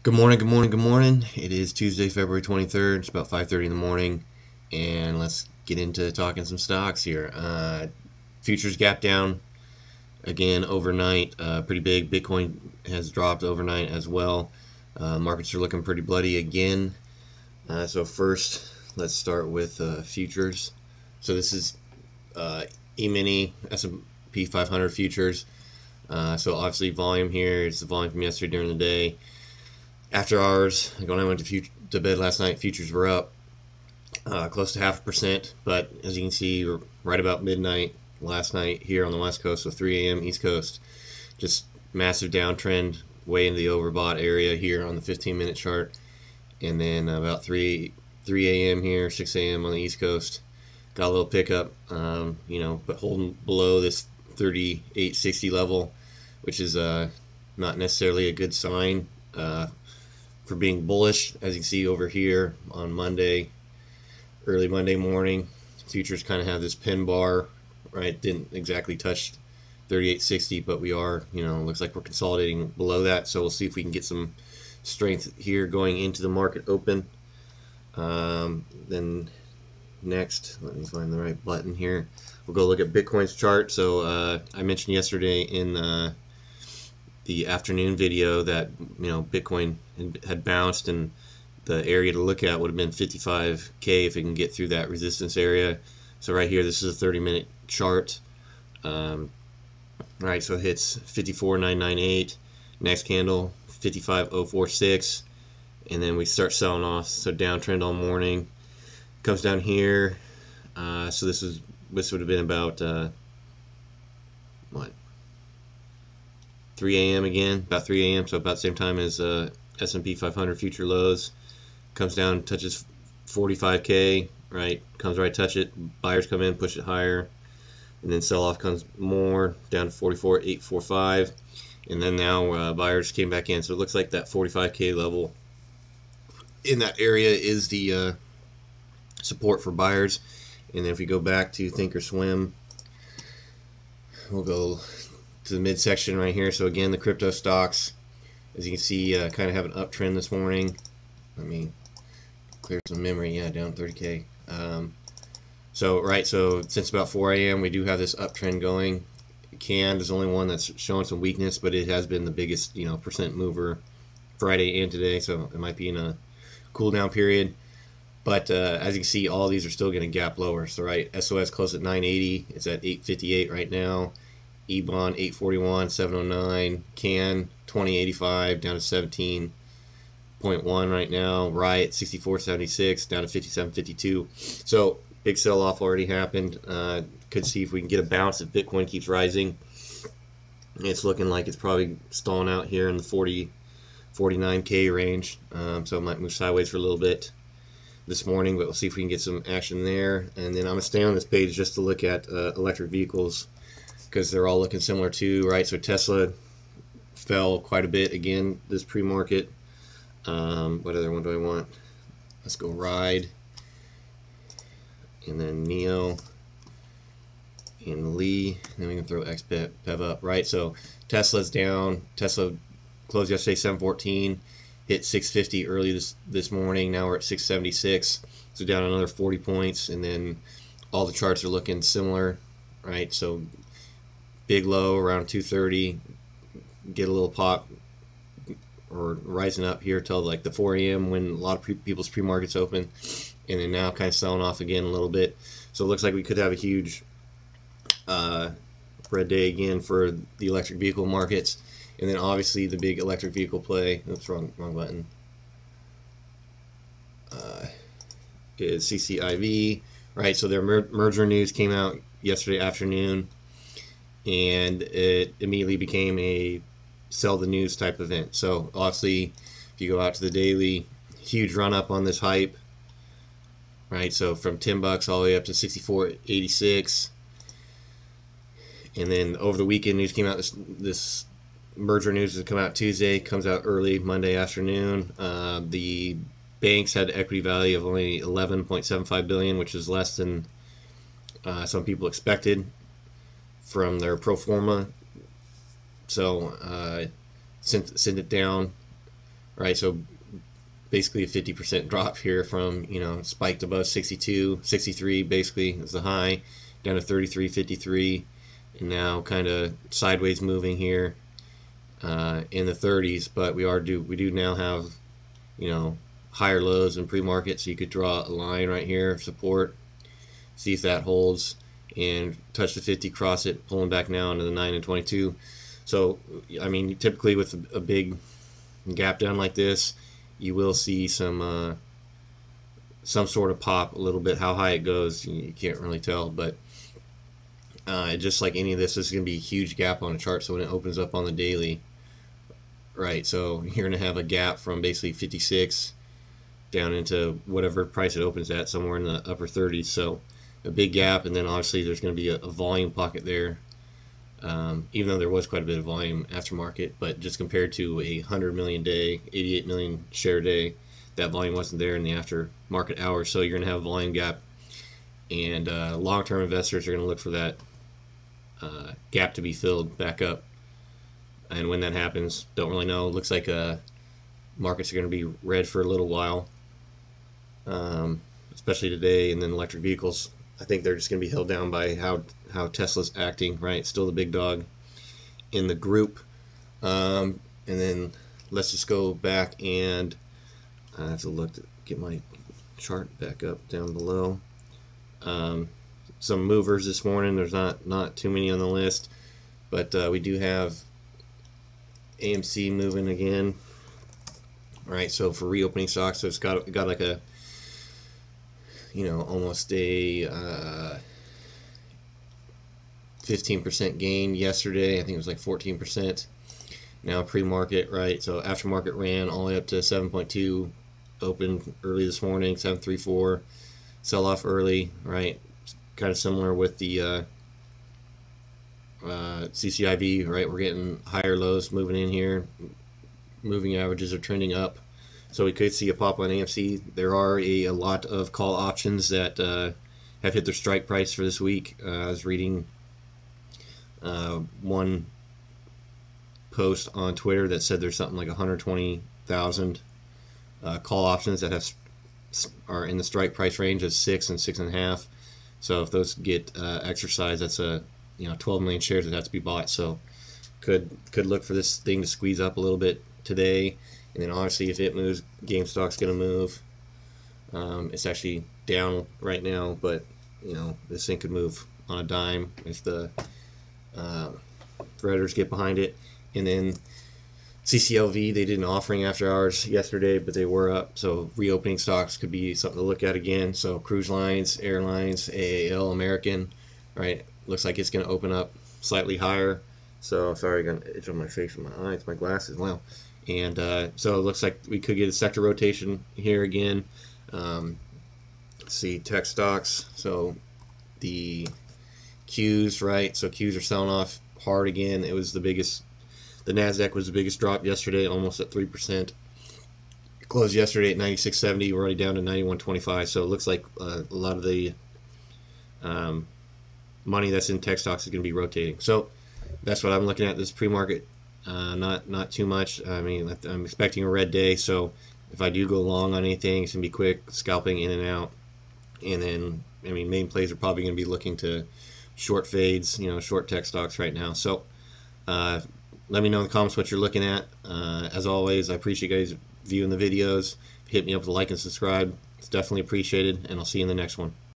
Good morning, good morning, good morning. It is Tuesday, February 23rd. It's about 5:30 in the morning, and let's get into talking some stocks here. Futures gap down again overnight, pretty big. Bitcoin has dropped overnight as well. Markets are looking pretty bloody again. So first, let's start with futures. So this is E-mini S&P 500 futures. So obviously volume here is the volume from yesterday during the day. After hours, when I went to bed last night, futures were up close to 0.5%, but as you can see, we're right about midnight last night here on the West Coast, so 3 a.m. East Coast, just massive downtrend, way into the overbought area here on the 15-minute chart, and then about 3 a.m. here, 6 a.m. on the East Coast, got a little pickup, but holding below this 38.60 level, which is not necessarily a good sign for being bullish. As you can see over here on Monday, early Monday morning, futures kind of have this pin bar, right? Didn't exactly touch 38.60, but we are, looks like we're consolidating below that. So we'll see if we can get some strength here going into the market open. Then next, let me find the right button here. We'll go look at Bitcoin's chart. So I mentioned yesterday in the afternoon video that Bitcoin had bounced, and the area to look at would have been 55K if it can get through that resistance area. So right here, this is a 30-minute chart. Right, so it hits 54.998, next candle 55.046, and then we start selling off. So downtrend all morning, comes down here. So this would have been about 3 a.m. again, about 3 a.m. So about the same time as S&P 500 future lows. Comes down, touches 45K, right? Comes right, touch it. Buyers come in, push it higher, and then sell off comes more down to 44.845, and then now buyers came back in. So it looks like that 45K level in that area is the support for buyers. And then if we go back to Thinkorswim, we'll go to the midsection right here. So again, the crypto stocks, as you can see, kind of have an uptrend this morning. Let me clear some memory. Yeah, down 30K. So since about 4 a.m. we do have this uptrend going. Canaan is the only one that's showing some weakness, but it has been the biggest percent mover Friday and today. So it might be in a cool down period. But as you can see, all these are still going to gap lower. So right, SOS close at 980. It's at 858 right now. EBON 841, 709. Canaan 2085 down to 17.1 right now. Riot 64.76 down to 57.52. So big sell off already happened. Could see if we can get a bounce if Bitcoin keeps rising. It's looking like it's probably stalling out here in the 49K range. So it might move sideways for a little bit this morning, but we'll see if we can get some action there. And then I'm gonna stay on this page just to look at electric vehicles, because they're all looking similar too, right? So Tesla fell quite a bit again this pre-market. What other one do I want? Let's go Ride, and then Neo, and Lee, and then we can throw XPEV up, right? So Tesla's down. Tesla closed yesterday 714, hit 650 early this morning. Now we're at 676, so down another 40 points. And then all the charts are looking similar, right? So big low around 230, get a little pop, or rising up here till like the 4 a.m. when a lot of people's pre-markets open, and then now kind of selling off again a little bit. So it looks like we could have a huge red day again for the electric vehicle markets. And then obviously the big electric vehicle play, oops, wrong button, is CCIV, right? So their merger news came out yesterday afternoon, and it immediately became a sell the news type event. So obviously, if you go out to the daily, huge run up on this hype, right? So from $10 all the way up to 64.86, and then over the weekend news came out. This merger news has come out Tuesday, comes out early Monday afternoon. The banks had equity value of only $11.75 billion, which is less than some people expected from their pro forma. So sent it down right? So basically a 50% drop here from, spiked above 62, 63 basically is the high, down to 33, 53, and now kind of sideways moving here in the 30s. But we do now have, higher lows in pre-market, so you could draw a line right here of support, see if that holds, and touch the 50, cross it, pulling back now into the 9 and 22. So I mean, typically with a big gap down like this, you will see some sort of pop a little bit. How high it goes, you can't really tell, but just like any of this is going to be a huge gap on a chart. So when it opens up on the daily, right, so you're going to have a gap from basically 56 down into whatever price it opens at, somewhere in the upper 30s. So a big gap, and then obviously there's going to be a volume pocket there, even though there was quite a bit of volume after market, but just compared to a 100 million day, 88 million share day, that volume wasn't there in the after market hours. So you're going to have a volume gap, and long-term investors are going to look for that gap to be filled back up. And when that happens, don't really know. Looks like markets are going to be red for a little while, especially today. And then electric vehicles, I think they're just going to be held down by how Tesla's acting, right? Still the big dog in the group. And then let's just go back, and I have to get my chart back up down below. Some movers this morning. There's not too many on the list, but we do have AMC moving again. All right, so for reopening stocks, so it's got like a, almost a 15% gain yesterday. I think it was like 14%. Now pre-market, right? So aftermarket ran all the way up to 7.2, opened early this morning, 7.34, sell off early, right? Kind of similar with the CCIV, right? We're getting higher lows moving in here. Moving averages are trending up, so we could see a pop on AMC. There are a lot of call options that have hit their strike price for this week. I was reading one post on Twitter that said there's something like 120,000 call options that are in the strike price range of 6 and 6.5. So if those get exercised, that's 12 million shares that have to be bought. So could look for this thing to squeeze up a little bit today, and then obviously if it moves, GameStop's going to move. It's actually down right now, but this thing could move on a dime if the Redders get behind it. And then CCLV, they did an offering after hours yesterday, but they were up, so reopening stocks could be something to look at again. So cruise lines, Airlines AAL, American, right, looks like it's going to open up slightly higher. So sorry, I got an itch on my face and my eyes, my glasses. Wow. And so it looks like we could get a sector rotation here again. Let's see, tech stocks. So the Qs, right? So Qs are selling off hard again. It was the biggest. The Nasdaq was the biggest drop yesterday, almost at 3%. It closed yesterday at 96.70. We're already down to 91.25. So it looks like a lot of the money that's in tech stocks is going to be rotating. So that's what I'm looking at this pre-market. Not too much. I mean, I'm expecting a red day, so if I do go long on anything, it's gonna be quick scalping in and out. And then, I mean, main plays are probably gonna be looking to short fades, short tech stocks right now. So let me know in the comments what you're looking at. As always, I appreciate you guys viewing the videos. Hit me up with a like and subscribe. It's definitely appreciated, and I'll see you in the next one.